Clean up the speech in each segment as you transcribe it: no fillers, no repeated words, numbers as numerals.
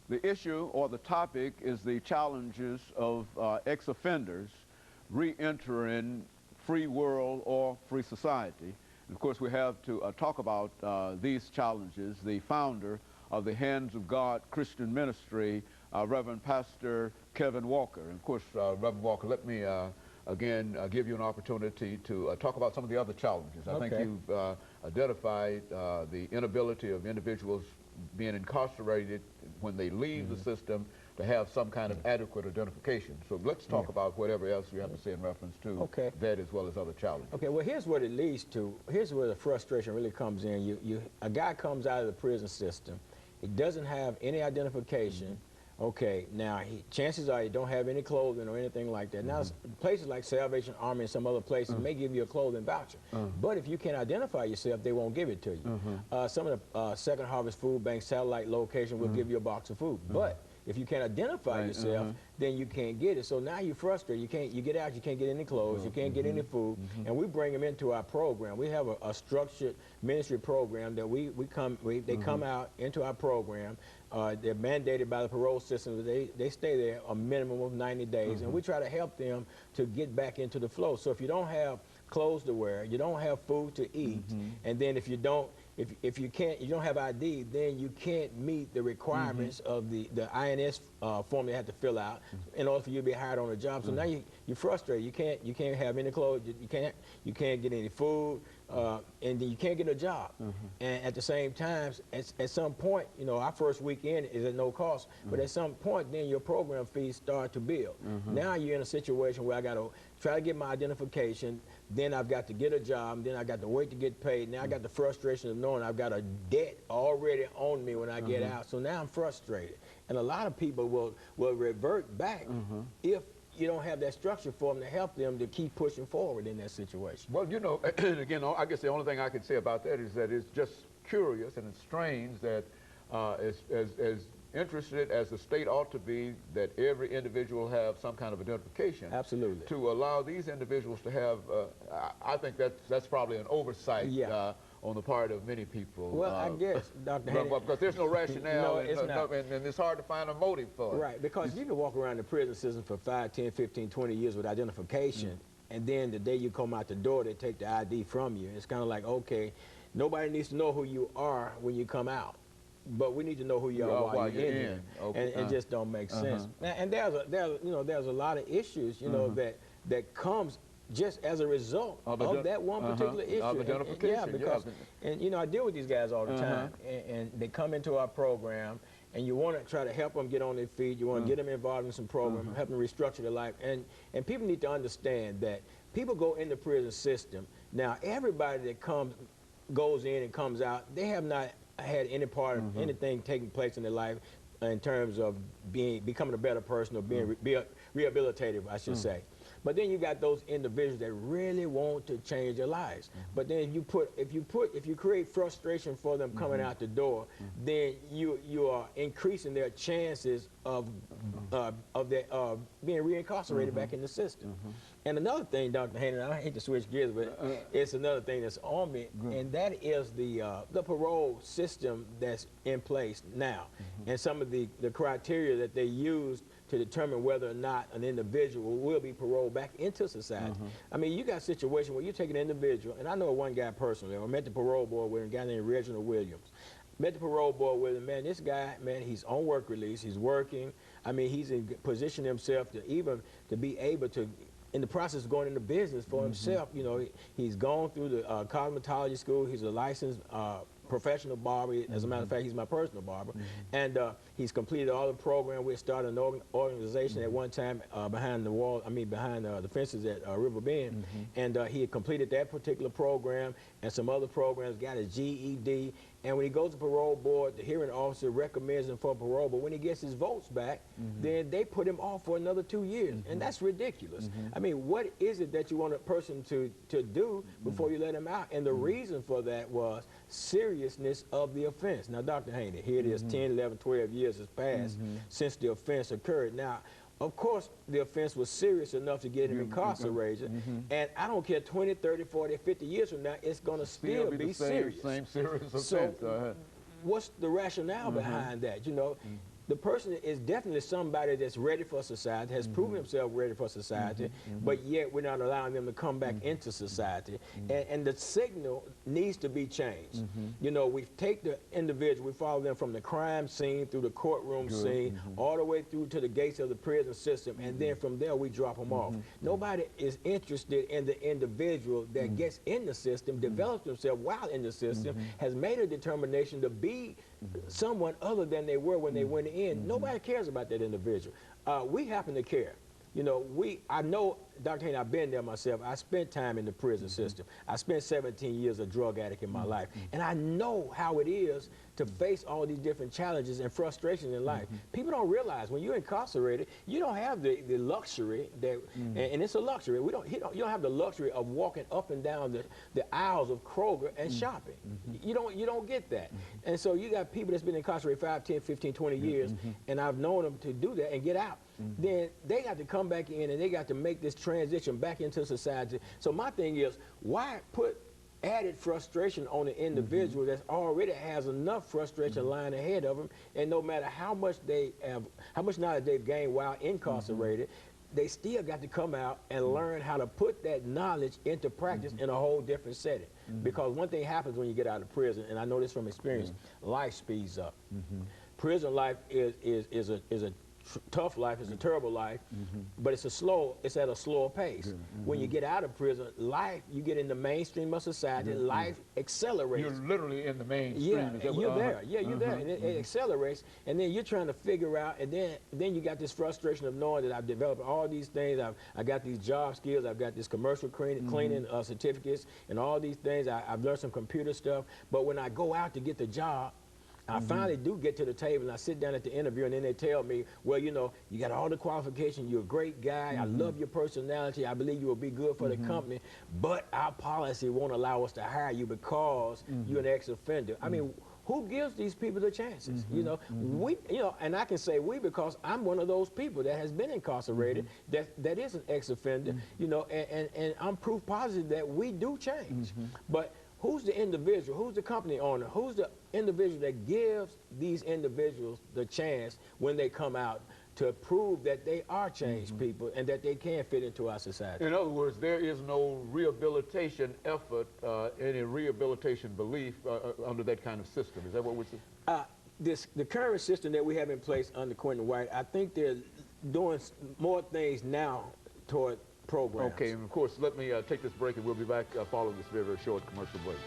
The issue or the topic is the challenges of ex-offenders re-entering free world or free society. And of course, we have to talk about these challenges. The founder of the Hands of God Christian Ministry, Reverend Pastor KWalker. And of course, Reverend Walker, let me again give you an opportunity to talk about some of the other challenges. I think you've identified the inability of individuals being incarcerated when they leave the system to have some kind of adequate identification. So let's talk about whatever else you have to say in reference to that as well as other challenges. Okay, well, here's what it leads to. Here's where the frustration really comes in. A guy comes out of the prison system. He doesn't have any identification. Okay, now chances are you don't have any clothing or anything like that. Now, places like Salvation Army and some other places may give you a clothing voucher. But if you can't identify yourself, they won't give it to you. Some of the Second Harvest Food Bank satellite location will give you a box of food. But if you can't identify yourself, then you can't get it. So now you're frustrated. You get out, you can't get any clothes, you can't get any food, and we bring them into our program. We have a structured ministry program that they come out into our program. They're mandated by the parole system. They stay there a minimum of 90 days, and we try to help them to get back into the flow. So if you don't have clothes to wear, you don't have food to eat, and then if you don't have ID, then you can't meet the requirements of the INS form they have to fill out in order for you to be hired on a job. So now you're frustrated. You can't have any clothes. You can't get any food, and then you can't get a job. And at the same time, at some point, you know, our first weekend is at no cost, but at some point, then your program fees start to build. Now you're in a situation where I got to try to get my identification, then I've got to get a job, then I got to wait to get paid. Now I got the frustration of knowing I've got a debt already on me when I get out. So now I'm frustrated. And a lot of people will revert back if you don't have that structure for them to help them to keep pushing forward in that situation. Well, you know, again, I guess the only thing I can say about that is that it's just curious and it's strange that as interested as the state ought to be that every individual have some kind of identification. Absolutely. To allow these individuals to have, I think that's probably an oversight on the part of many people. Well, I guess, Dr. Haney, because there's no rationale, no, it's not. And it's hard to find a motive for it. Right, because you can walk around the prison system for 5, 10, 15, 20 years with identification, and then the day you come out the door, they take the ID from you. It's kind of like, okay, nobody needs to know who you are when you come out, but we need to know who you are while you're in here. Okay. And it just don't make sense. And there's a lot of issues, you know, that comes just as a result of that one particular issue. And you know, I deal with these guys all the time, and they come into our program, and you want to try to help them get on their feet. You want to get them involved in some program, help them restructure their life. And people need to understand that people go in the prison system. Now, everybody that goes in and comes out, they have not had any part of anything taking place in their life in terms of becoming a better person or being rehabilitated, I should say. But then you got those individuals that really want to change their lives. But then if you create frustration for them coming out the door, then you are increasing their chances of being reincarcerated back in the system. And another thing, Dr. Haney, I hate to switch gears, but it's another thing that's on me, and that is the parole system that's in place now, and some of the criteria that they use to determine whether or not an individual will be paroled back into society. I mean, you got a situation where you take an individual, and I know one guy personally, I met the parole board with a guy named Reginald Williams. Met the parole board with him, man, this guy, man, he's on work release, he's working. I mean, he's in position himself to be able to, in the process of going into business for himself, you know, he's gone through the cosmetology school, he's a licensed professional barber. As a matter of fact, he's my personal barber. And he's completed all the program. We started an organization at one time behind the wall, behind the fences at River Bend. And he had completed that particular program and some other programs, got his GED. And when he goes to parole board, the hearing officer recommends him for parole, but when he gets his votes back, then they put him off for another 2 years. And that's ridiculous. I mean, what is it that you want a person to do before you let him out? And the reason for that was seriousness of the offense. Now, Dr. Haney, here it is, 10, 11, 12 years has passed since the offense occurred. Now, of course, the offense was serious enough to get him incarcerated, and I don't care 20, 30, 40, 50 years from now, it's going to still be serious. Same serious offense. So, what's the rationale behind that? You know, the person is definitely somebody that's ready for society, has proven himself ready for society, but yet we're not allowing them to come back into society. And the signal needs to be changed. You know, we take the individual, we follow them from the crime scene through the courtroom scene, all the way through to the gates of the prison system, and then from there we drop them off. Nobody is interested in the individual that gets in the system, develops themselves while in the system, has made a determination to be someone other than they were when they went in. Nobody cares about that individual. We happen to care. You know, I know, Dr. Haney, I've been there myself. I spent time in the prison system. I spent 17 years a drug addict in my life. And I know how it is to face all these different challenges and frustrations in life. People don't realize when you're incarcerated, you don't have the luxury that, and it's a luxury. You don't have the luxury of walking up and down the aisles of Kroger and shopping. You don't get that. And so you got people that's been incarcerated 5, 10, 15, 20 years, and I've known them to do that and get out. Then they got to come back in and they got to make this transition back into society. So my thing is, why put added frustration on the individual that already has enough frustration lying ahead of them, and no matter how much knowledge they've gained while incarcerated, they still got to come out and learn how to put that knowledge into practice in a whole different setting. Because one thing happens when you get out of prison, and I know this from experience, life speeds up. Prison life is a tough life, it's a terrible life, but it's at a slower pace. When you get out of prison, life, you get in the mainstream of society, life accelerates. You're literally in the mainstream. Yeah, you're there. Yeah, you're there, and it accelerates, and then you're trying to figure out, and then you got this frustration of knowing that I've developed all these things. I got these job skills, I've got this commercial cleaning certificates, and all these things. I've learned some computer stuff, but when I go out to get the job, I finally do get to the table and I sit down at the interview, and then they tell me, well, you know, you got all the qualifications, you're a great guy, I love your personality, I believe you will be good for the company, but our policy won't allow us to hire you because you're an ex-offender. I mean, who gives these people the chances? You know, and I can say we because I'm one of those people that has been incarcerated, that is an ex-offender, you know, and I'm proof positive that we do change. But who's the individual? Who's the company owner? Who's the individual that gives these individuals the chance when they come out to prove that they are changed people and that they can fit into our society? In other words, there is no rehabilitation effort, any rehabilitation belief under that kind of system. Is that what we're saying? The current system that we have in place under Quentin White, I think they're doing more things now toward programs. Okay, and of course, let me take this break, and we'll be back following this very, very short commercial break.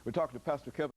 We're talking to Pastor Kevin.